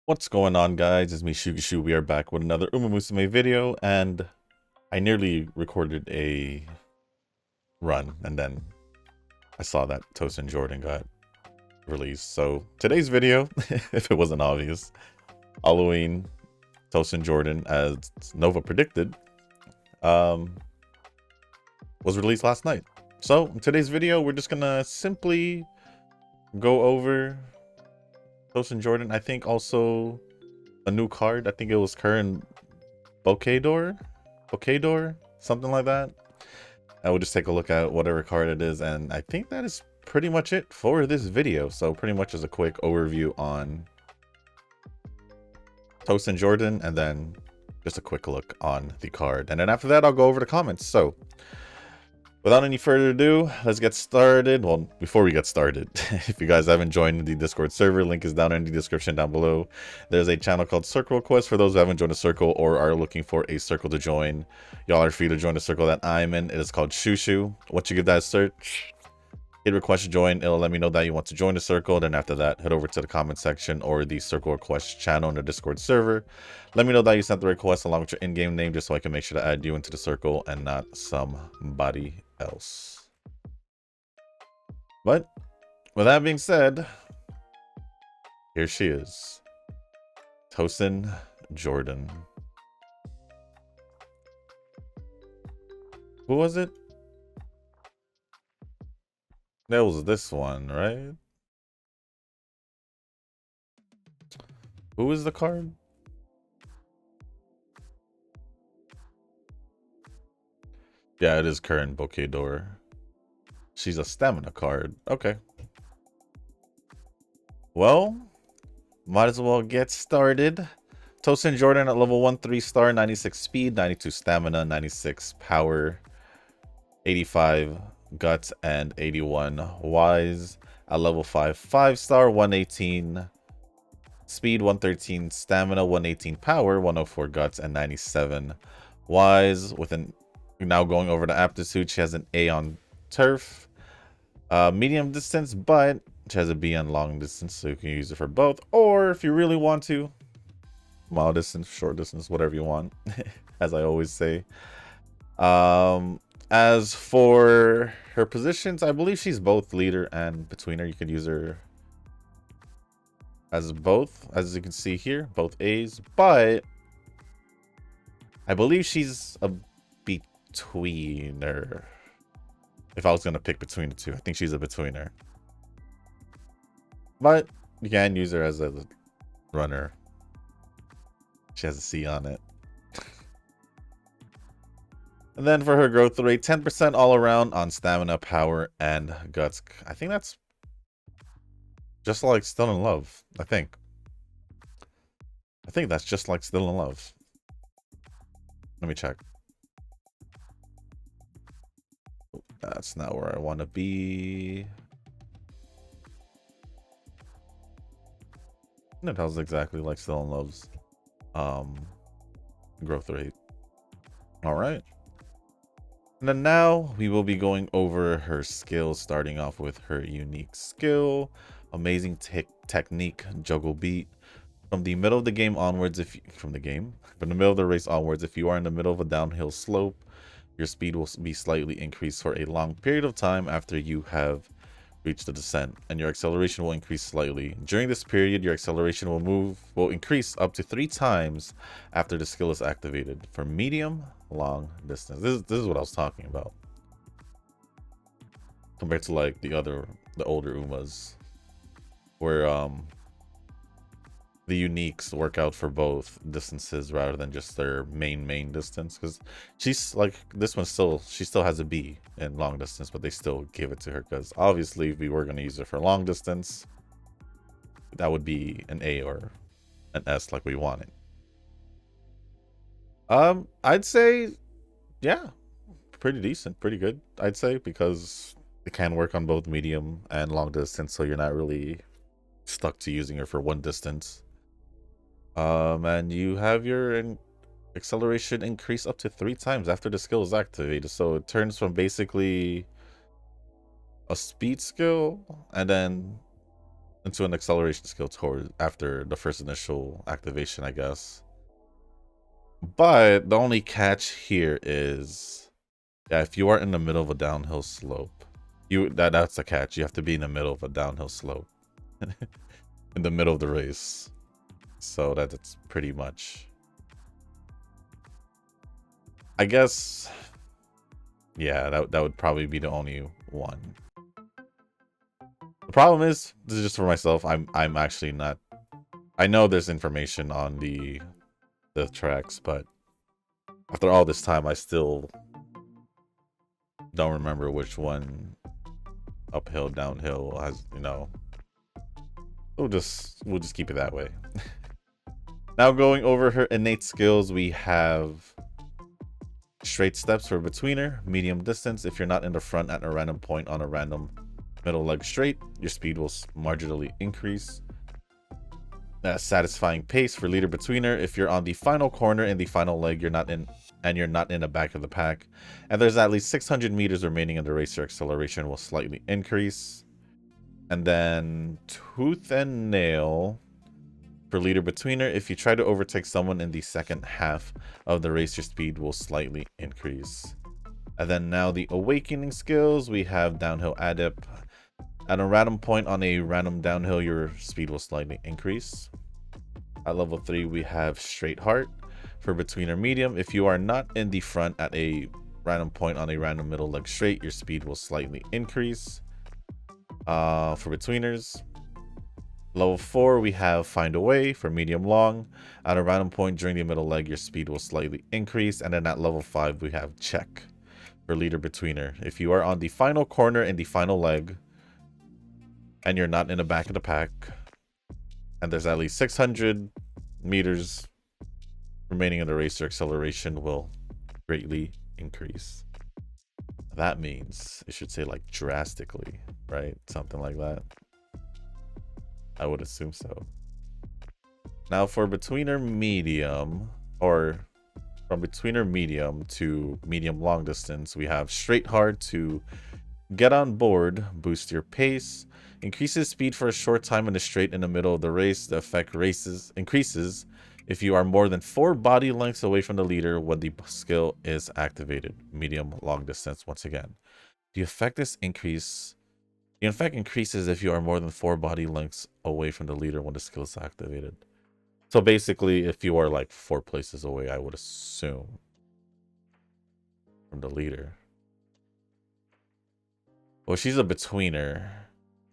What's going on, guys? It's me, Shugishu. We are back with another Musume video, and I nearly recorded a run, and then I saw that Tosen Jordan got released. So today's video, if it wasn't obvious, Halloween Tosen Jordan, as Nova predicted, was released last night. So in today's video, we're just gonna simply go over Tosen Jordan. I think also a new card. I think it was current Bokeh Door, something like that. And we'll just take a look at whatever card it is, and I think that is pretty much it for this video. So pretty much just a quick overview on Tosen Jordan, and then just a quick look on the card, and then after that I'll go over the comments. So without any further ado, let's get started. Well, before we get started, if you guys haven't joined the Discord server, link is down in the description down below. There's a channel called Circle Request for those who haven't joined a circle or are looking for a circle to join. Y'all are free to join the circle that I'm in. It is called Shushu. Once you give that a search, hit request to join. It'll let me know that you want to join the circle. Then after that, head over to the comment section or the Circle Request channel in the Discord server. Let me know that you sent the request along with your in-game name, just so I can make sure to add you into the circle and not somebody else. But with that being said, here she is, Tosen Jordan. Who was it? That was this one, right? Who is the card? Yeah, it is current Bokeh Door. She's a stamina card. Okay. Well, might as well get started. Tosen Jordan at level 1, 3-star, 96 speed, 92 stamina, 96 power, 85 guts, and 81 wise. At level 5, 5-star, 118 speed, 113 stamina, 118 power, 104 guts, and 97 wise. With an now going over the aptitude, she has an A on turf, medium distance, but she has a B on long distance, so you can use it for both, or if you really want to, mild distance, short distance, whatever you want, as I always say. As for her positions, I believe she's both leader and betweener. You could use her as both, as you can see here, both A's, but I believe she's a betweener. If I was going to pick between the two, I think she's a betweener. But you can use her as a runner. She has a C on it. And then for her growth rate, 10% all around on stamina, power, and guts. I think that's just like Still in Love, I think. I think that's just like Still in Love. Let me check. That's not where I want to be. It tells exactly like Still in Love's growth rate. All right. And then now we will be going over her skills, starting off with her unique skill, amazing technique, juggle beat. From the middle of the game onwards, from the middle of the race onwards, if you are in the middle of a downhill slope, your speed will be slightly increased for a long period of time after you have reached the descent, and your acceleration will increase slightly. During this period, your acceleration will increase up to 3 times after the skill is activated for medium, long distance. This is what I was talking about. Compared to like the older Umas, where the uniques work out for both distances rather than just their main distance, because she's like, this one she still has a B in long distance, but they still give it to her because obviously if we were going to use it for long distance, that would be an A or an S like we wanted. I'd say, yeah, pretty decent, pretty good, I'd say, because it can work on both medium and long distance, so you're not really stuck to using her for one distance. And you have your acceleration increase up to 3 times after the skill is activated. So it turns from basically a speed skill and then into an acceleration skill toward after the first initial activation, I guess. But the only catch here is, yeah, if you are in the middle of a downhill slope, that's a catch. You have to be in the middle of a downhill slope in the middle of the race. So that's pretty much, I guess, yeah, that would probably be the only one. The problem is, this is just for myself. I'm actually not. I know there's information on the tracks, but after all this time, I still don't remember which one uphill, downhill has, you know. We'll just keep it that way. Now going over her innate skills, we have straight steps for betweener, medium distance. If you're not in the front at a random point on a random middle leg straight, your speed will marginally increase. Satisfying pace for leader betweener. If you're on the final corner in the final leg, you're not in the back of the pack, and there's at least 600 meters remaining in the race, your acceleration will slightly increase. And then tooth and nail for leader betweener. If you try to overtake someone in the second half of the race, your speed will slightly increase. And then now the awakening skills, we have downhill adept. At a random point on a random downhill, your speed will slightly increase. At level 3, we have straight heart for betweener medium. If you are not in the front at a random point on a random middle leg straight, your speed will slightly increase. For betweeners, level 4, we have find a way for medium long. At a random point during the middle leg, your speed will slightly increase. And then at level 5, we have check for leader betweener. If you are on the final corner in the final leg, and you're not in the back of the pack, and there's at least 600 meters remaining in the race, your acceleration will greatly increase. That means it should say like drastically, right? Something like that. I would assume so. Now for betweener medium, or from betweener medium to medium long distance, we have straight hard to get on board, boost your pace, increases speed for a short time in the straight in the middle of the race. The effect increases if you are more than 4 body lengths away from the leader when the skill is activated. Medium long distance once again. The effect increases if you are more than 4 body lengths away from the leader when the skill is activated. So basically, if you are like 4 places away, I would assume, from the leader. Well, she's a betweener,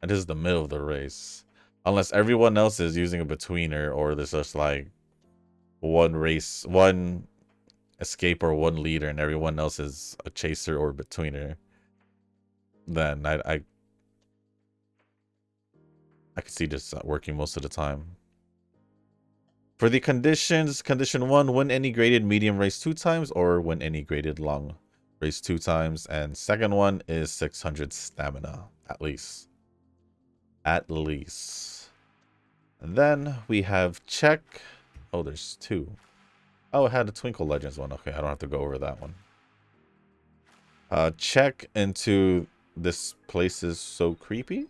and this is the middle of the race. Unless everyone else is using a betweener, or there's just like one escape or one leader, and everyone else is a chaser or betweener, then I could see this working most of the time. For the conditions, condition 1, win any graded medium race 2 times, or win any graded long race 2 times. And second one is 600 stamina, at least. At least. And then we have check. Oh, there's 2. Oh, it had a Twinkle Legends one. Okay, I don't have to go over that one. Check into this place is so creepy.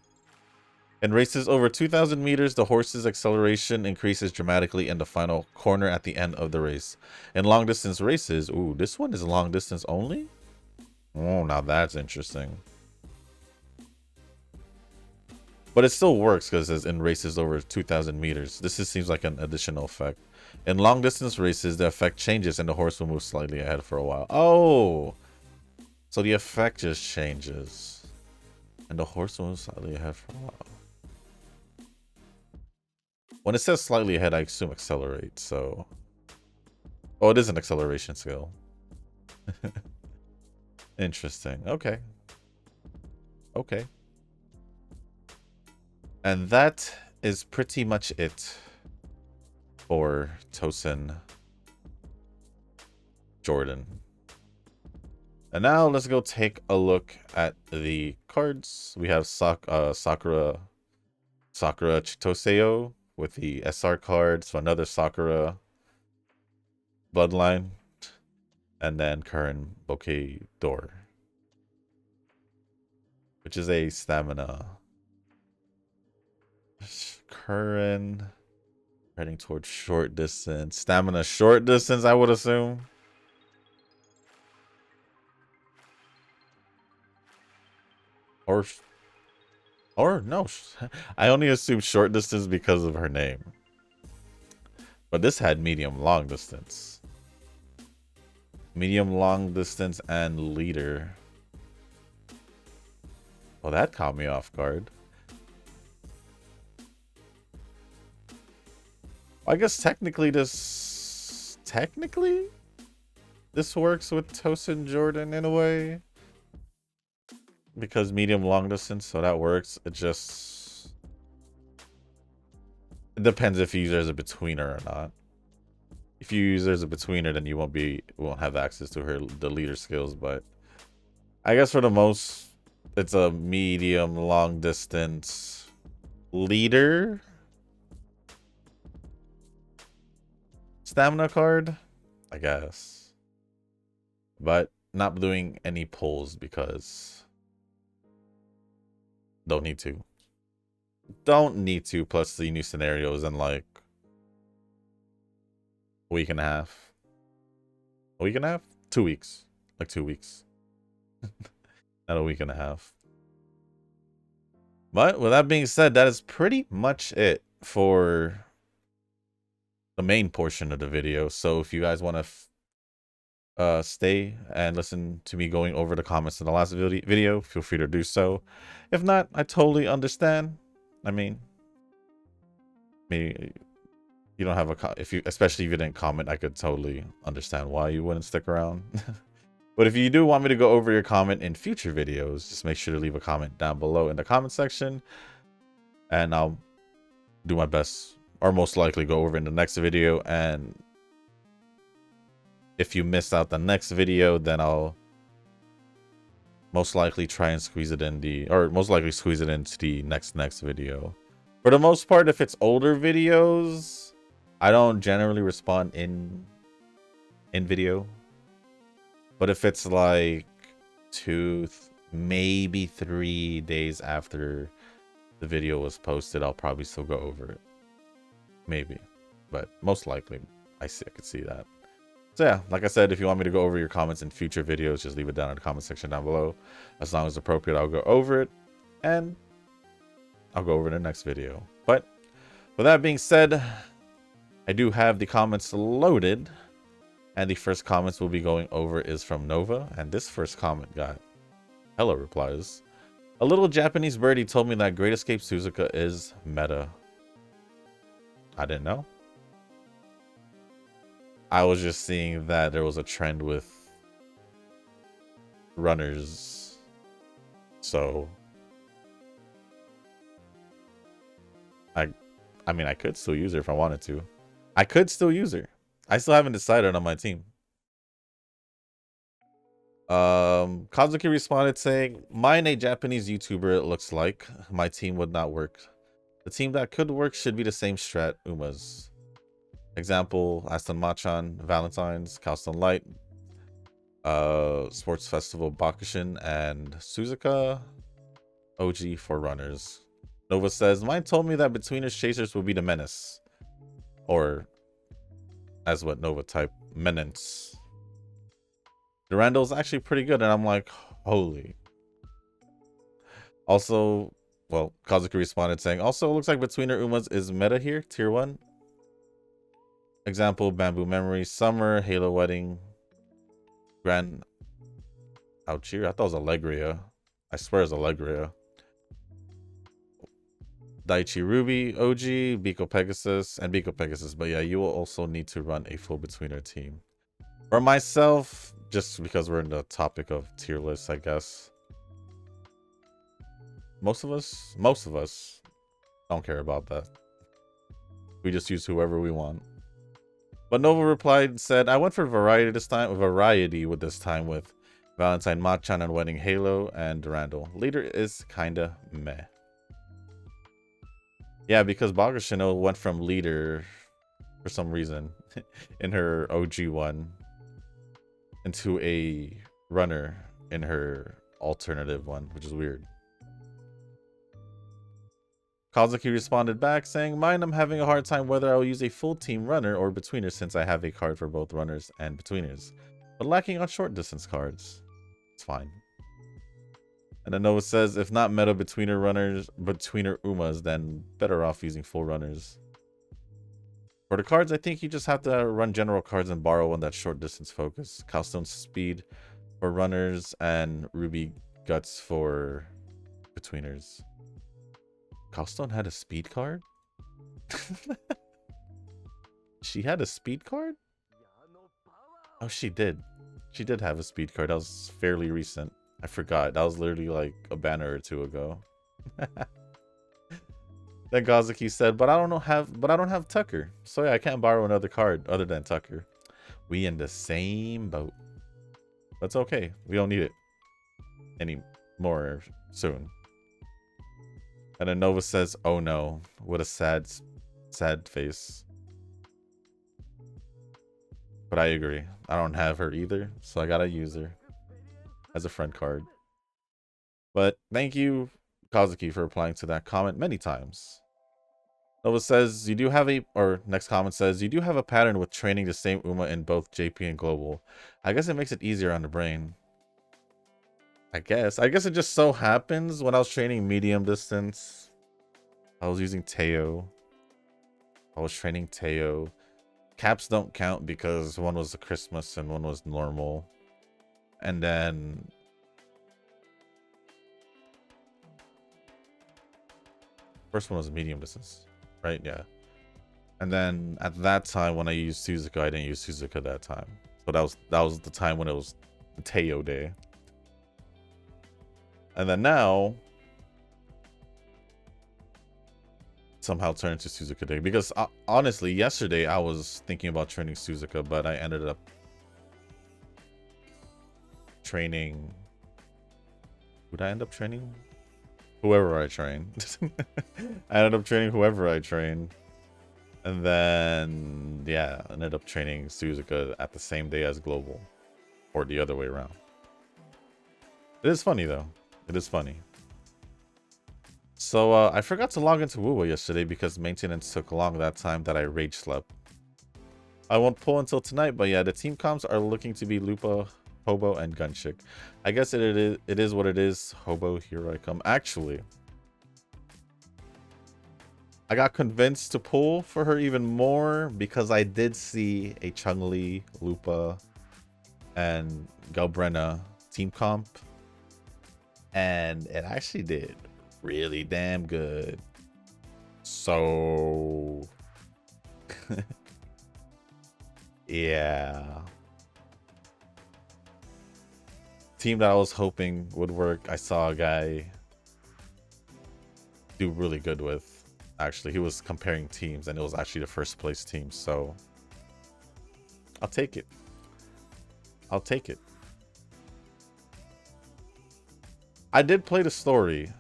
In races over 2,000 meters, the horse's acceleration increases dramatically in the final corner at the end of the race. In long distance races, ooh, this one is long distance only? Oh, now that's interesting. But it still works because it says in races over 2,000 meters. This seems like an additional effect. In long distance races, the effect changes and the horse will move slightly ahead for a while. Oh! So the effect just changes. And the horse will move slightly ahead for a while. When it says slightly ahead, I assume accelerate, so... Oh, it is an acceleration skill. Interesting. Okay. Okay. And that is pretty much it for Tosen Jordan. And now let's go take a look at the cards. We have Sakura Chitoseo with the SR card. So another Sakura Bloodline, and then current Bouquet Door, which is a stamina. Current heading towards short distance. Stamina short distance, I would assume. Or no, I only assume short distance because of her name. But this had medium long distance. Medium long distance and leader. Well, that caught me off guard. I guess technically this works with Tosen Jordan in a way. Because medium long distance, so that works. It depends if you use her as a betweener or not. If you use her as a betweener, then you won't have access to the leader skills, but I guess for the most it's a medium long distance leader stamina card, I guess. But not doing any pulls because don't need to. Plus the new scenarios in like a week and a half. 2 weeks. Like 2 weeks. Not a week and a half. But with that being said, that is pretty much it for the main portion of the video. So if you guys want to stay and listen to me going over the comments in the last video, feel free to do so. If not, I totally understand. I mean, maybe you don't have especially if you didn't comment, I could totally understand why you wouldn't stick around. But if you do want me to go over your comment in future videos, just make sure to leave a comment down below in the comment section, and I'll do my best, or most likely go over in the next video. And if you missed out the next video, then I'll most likely try and squeeze it into the next video. For the most part, if it's older videos, I don't generally respond in video. But if it's like 2, maybe 3 days after the video was posted, I'll probably still go over it. Maybe. But most likely, I could see that. So yeah, like I said, if you want me to go over your comments in future videos, just leave it down in the comment section down below. As long as appropriate, I'll go over it. And I'll go over it in the next video. But with that being said, I do have the comments loaded. And the first comments we'll be going over is from Nova. And this first comment got hella replies. A little Japanese birdie told me that Great Escape Suzuka is meta. I didn't know. I was just seeing that there was a trend with runners. So I mean, I could still use her if I wanted to. I could still use her. I still haven't decided on my team. Kazuki responded saying, mine a Japanese YouTuber, it looks like. My team would not work. The team that could work should be the same strat Uma's. Example, Aston Machan, Valentine's, Calston Light, Sports Festival Bakushin, and Suzuka OG for runners. Nova says, mine told me that Betweeners Chasers would be the menace. Or as what Nova typed, menace. Durandal's actually pretty good, and I'm like, holy. Also, well, Kazuki responded saying, also, it looks like Betweener Uma's is meta here, tier 1. Example, Bamboo Memory, Summer, Halo Wedding, Grand Ouchier. I thought it was Allegria. I swear it's Allegria. Daichi Ruby, OG, Biko Pegasus, and Biko Pegasus. But yeah, you will also need to run a full Betweener team. For myself, just because we're in the topic of tier lists, I guess. Most of us don't care about that. We just use whoever we want. But Nova replied and said, I went for variety with this time with Valentine Machan and Wedding Halo and Durandal. Leader is kinda meh. Yeah, because Bakushino went from leader for some reason. in her OG one into a runner in her alternative one, which is weird. Kazuki responded back saying, "Mine, I'm having a hard time whether I will use a full team runner or betweener since I have a card for both runners and betweeners, but lacking on short distance cards. It's fine." And then Noah says, "If not meta betweener Umas, then better off using full runners. For the cards, I think you just have to run general cards and borrow one that's short distance focus. Cowstone Speed for runners and Ruby Guts for betweeners." Cowstone had a speed card? She had a speed card? Oh, she did. She did have a speed card. That was fairly recent. I forgot. That was literally like a banner or two ago. Then Kazuki said, but I don't have Tucker. So yeah, I can't borrow another card other than Tucker. We in the same boat. That's okay. We don't need it anymore soon. And then Nova says, "Oh no," with a sad face. But I agree. I don't have her either, so I gotta use her as a friend card. But thank you, Kazuki, for replying to that comment many times. Nova says, next comment says, "You do have a pattern with training the same Uma in both JP and Global. I guess it makes it easier on the brain." I guess it just so happens when I was training medium distance, I was using Teo. I was training Teo. Caps don't count because one was a Christmas and one was normal. And then first one was medium distance, right? Yeah. And then at that time when I used Suzuka, I didn't use Suzuka that time. So that was the time when it was Teo Day. And then now somehow turned to Suzuka Day because honestly, yesterday I was thinking about training Suzuka, but I ended up training. Would I end up training? Whoever I trained. I ended up training whoever I trained. And then, yeah, I ended up training Suzuka at the same day as Global. Or the other way around. It is funny, though. It is funny. So, I forgot to log into Wuwa yesterday because maintenance took long that time that I rage slept. I won't pull until tonight, but yeah, the team comps are looking to be Lupa, Hobo, and Gunchick. I guess it is what it is. Hobo, here I come. Actually, I got convinced to pull for her even more because I did see a Chun-Li, Lupa, and Galbrenna team comp. And it actually did really damn good. So yeah. Team that I was hoping would work, I saw a guy do really good with. Actually, he was comparing teams and it was actually the first place team, so I'll take it. I'll take it. I did play the story.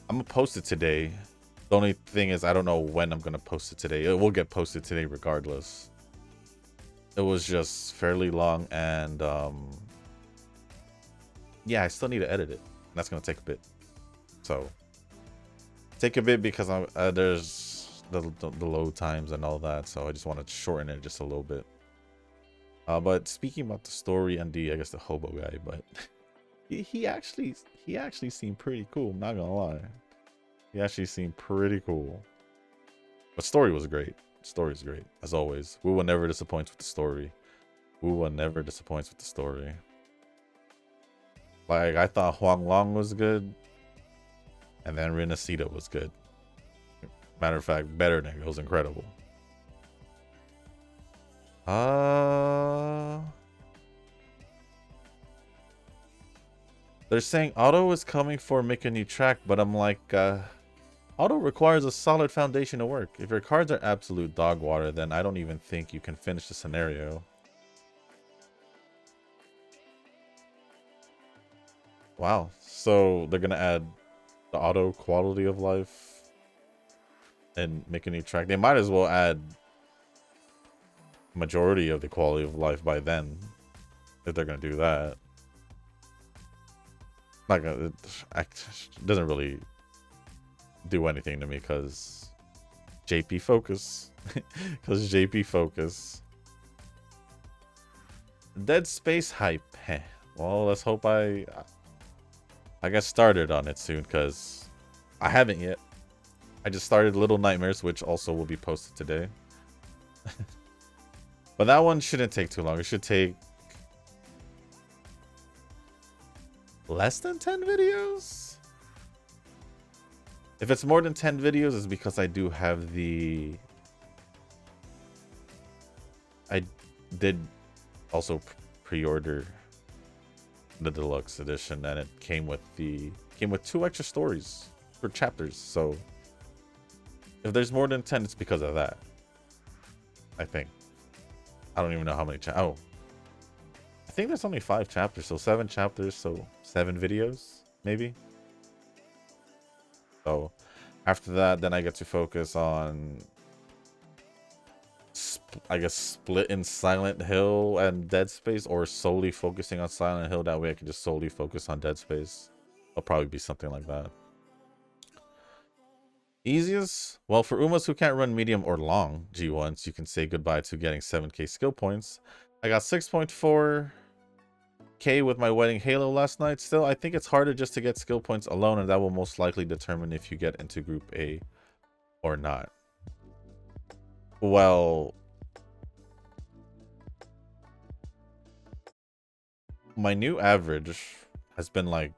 I'm gonna post it today. The only thing is I don't know when I'm gonna post it today. It will get posted today regardless. It was just fairly long and yeah, I still need to edit it. That's gonna take a bit. So take a bit because there's the load times and all that, so I just want to shorten it just a little bit. But speaking about the story and I guess the hobo guy, but he actually seemed pretty cool. I'm not gonna lie, he actually seemed pretty cool. But story was great. Story's great as always. Wuwa never disappoints with the story. Wuwa never disappoints with the story. Like I thought Huang Long was good. And then Renacita was good. Matter of fact, better than it was incredible. They're saying auto is coming for make a new track, but I'm like, auto requires a solid foundation to work. If your cards are absolute dog water, then I don't even think you can finish the scenario. Wow, so they're gonna add the auto quality of life and make a new track. They might as well add majority of the quality of life by then, if they're gonna do that. Like it doesn't really do anything to me because JP focus. Because JP focus. Dead Space hype. Well, let's hope I get started on it soon, because I haven't yet. I just started Little Nightmares, which also will be posted today. But that one shouldn't take too long. It should take less than 10 videos. If it's more than 10 videos, it's because I do have the... I did also pre-order the deluxe edition, and it came with 2 extra stories for chapters. So if there's more than 10, it's because of that, I think. I don't even know how many oh, I think there's only 5 chapters, so 7 chapters, so 7 videos maybe. So after that, then I get to focus on, I guess, split in Silent Hill and Dead Space, or solely focusing on Silent Hill. That way I can just solely focus on Dead Space. It'll probably be something like that. Easiest? Well, for Umas who can't run medium or long G1s, you can say goodbye to getting 7k skill points. I got 6.4k with my Wedding Halo last night. Still, I think it's harder just to get skill points alone, and that will most likely determine if you get into Group A or not. Well, my new average has been like,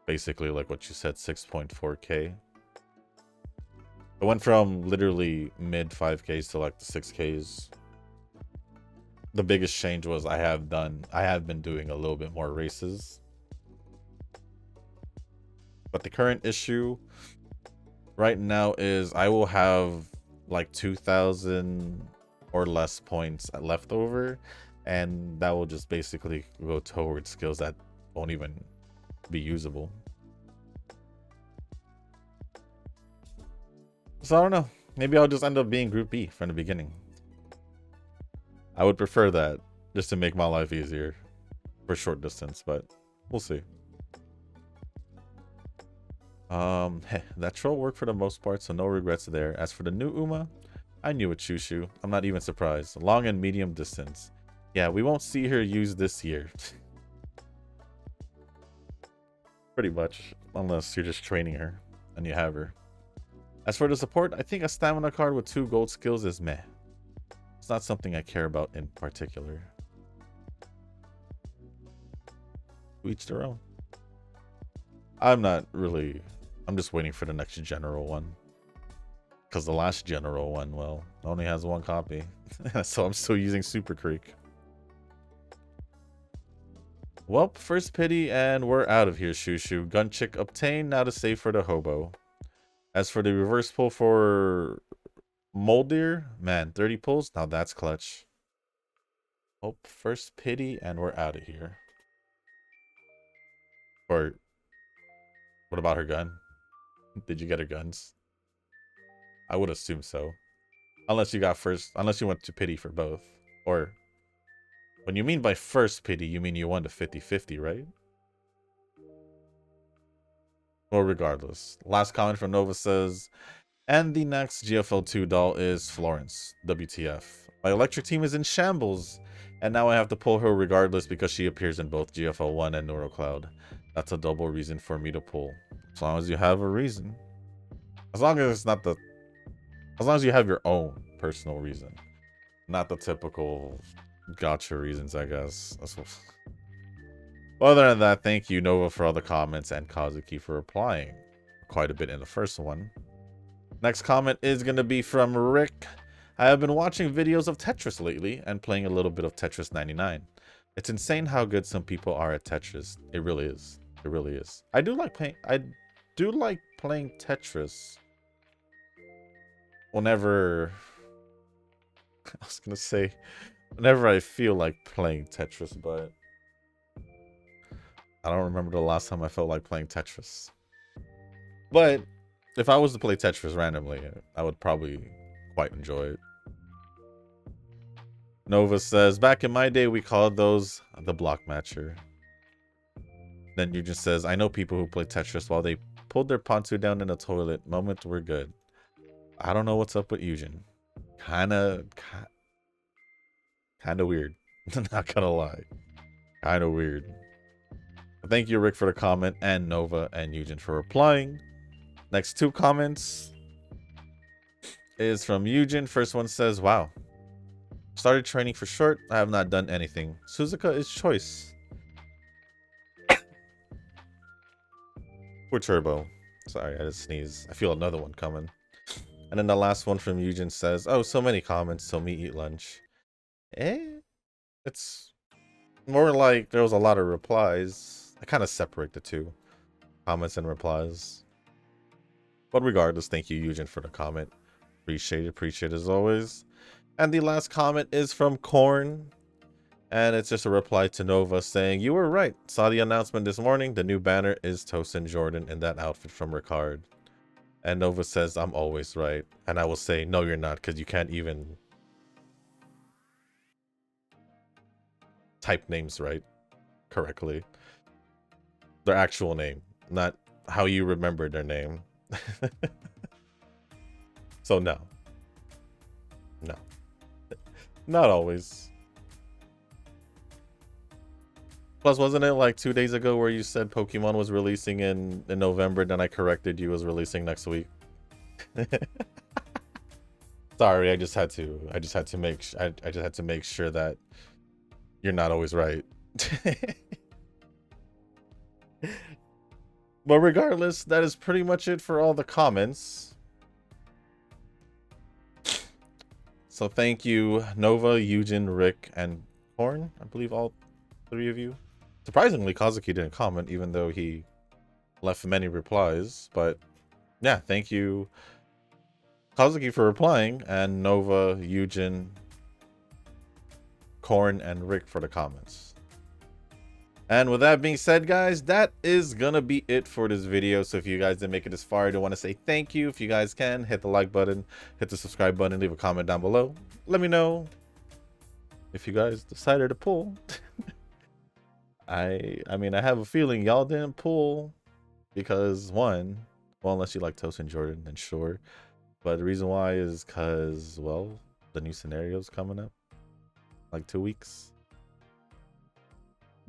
basically like what you said, 6.4k. It went from literally mid 5Ks to like the 6Ks. The biggest change was I have been doing a little bit more races. But the current issue right now is I will have like 2,000 or less points left over, and that will just basically go towards skills that won't even be usable. So I don't know. Maybe I'll just end up being Group B from the beginning. I would prefer that, just to make my life easier for short distance, but we'll see. That troll worked for the most part, so no regrets there. As for the new Uma, I knew it, Shushu. I'm not even surprised. Long and medium distance. Yeah, we won't see her use this year. Pretty much, unless you're just training her and you have her. As for the support, I think a stamina card with 2 gold skills is meh. It's not something I care about in particular. To each their own. I'm just waiting for the next general one. Because the last general one, well, only has 1 copy. So I'm still using Super Creek. Well, first pity, and we're out of here, Shushu. Gunchick obtained, now to save for the hobo. As for the reverse pull for Moldir, man, 30 pulls, now that's clutch. Oh, first pity, and we're out of here. Or, what about her gun? Did you get her guns? I would assume so. Unless you went to pity for both. Or, when you mean by first pity, you mean you won the 50-50, right? Well, regardless. Last comment from Nova says, and the next GFL2 doll is Florence. WTF. My electric team is in shambles, and now I have to pull her regardless because she appears in both GFL1 and NeuroCloud. That's a double reason for me to pull. As long as you have a reason. As long as it's not the... As long as you have your own personal reason. Not the typical gotcha reasons, I guess. That's what... Other than that, thank you, Nova, for all the comments, and Kazuki for replying quite a bit in the first one. Next comment is going to be from Rick. I have been watching videos of Tetris lately and playing a little bit of Tetris 99. It's insane how good some people are at Tetris. It really is. It really is. I do like playing Tetris whenever... I was going to say whenever I feel like playing Tetris, but I don't remember the last time I felt like playing Tetris. But if I was to play Tetris randomly, I would probably quite enjoy it. Nova says, back in my day, we called those the block matcher. Then Eugen says, I know people who play Tetris while they pulled their pontoon down in the toilet. Moment were good. I don't know what's up with Eugen. Kinda weird. Not gonna lie. Kinda weird. Thank you, Rick, for the comment, and Nova and Eugen for replying. Next two comments is from Eugen. First one says, wow. Started training for short. I have not done anything. Suzuka is choice. Poor Turbo. Sorry, I just sneezed. I feel another one coming. And then the last one from Eugen says, oh, so many comments, so me eat lunch. It's more like there was a lot of replies. I kind of separate the two. Comments and replies. But regardless, thank you, Eugen, for the comment. Appreciate it as always. And the last comment is from Korn. And it's just a reply to Nova saying, you were right. Saw the announcement this morning. The new banner is Tosen Jordan in that outfit from Ricard. And Nova says, I'm always right. And I will say, no, you're not, because you can't even type names right correctly. Their actual name, not how you remember their name. So no. No. Not always. Plus, wasn't it like 2 days ago where you said Pokemon was releasing in November, then I corrected you was releasing next week? Sorry, I just had to make sure that you're not always right. But regardless, that is pretty much it for all the comments. So thank you, Nova, Eugen, Rick, and Korn. I believe all three of you. Surprisingly, Kazuki didn't comment, even though he left many replies. But yeah, thank you, Kazuki, for replying, and Nova, Eugen, Korn, and Rick for the comments. And with that being said, guys, that is gonna be it for this video. So if you guys didn't make it this far, I do want to say thank you. If you guys can, hit the like button, hit the subscribe button, leave a comment down below. Let me know if you guys decided to pull. I mean, I have a feeling y'all didn't pull because one, well, unless you like Tosen Jordan, then sure. But the reason why is because, well, the new scenario's coming up, like 2 weeks.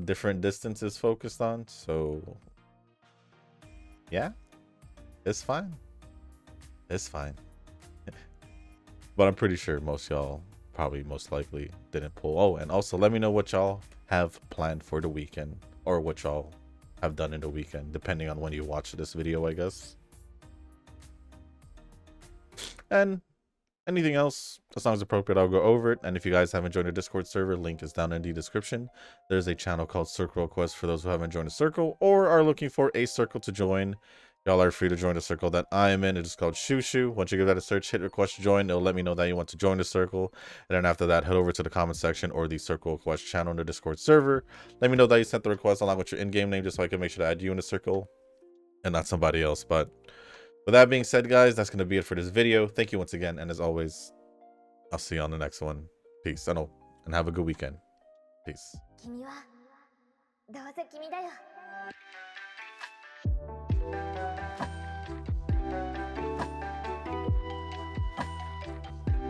Different distances focused on, so yeah, it's fine. It's fine. But I'm pretty sure most y'all probably most likely didn't pull. Oh, and also let me know what y'all have planned for the weekend, or what y'all have done in the weekend, depending on when you watch this video, I guess. And anything else, as long as appropriate, I'll go over it. And if you guys haven't joined the Discord server, link is down in the description. There's a channel called Circle Request for those who haven't joined a circle or are looking for a circle to join. Y'all are free to join the circle that I am in. It is called Shushu. Once you give that a search, hit request to join. It'll let me know that you want to join the circle. And then after that, head over to the comment section or the Circle Request channel in the Discord server. Let me know that you sent the request along with your in-game name, just so I can make sure to add you in the circle and not somebody else. But with that being said, guys, that's going to be it for this video. Thank you once again. And as always, I'll see you on the next one. Peace. And have a good weekend. Peace.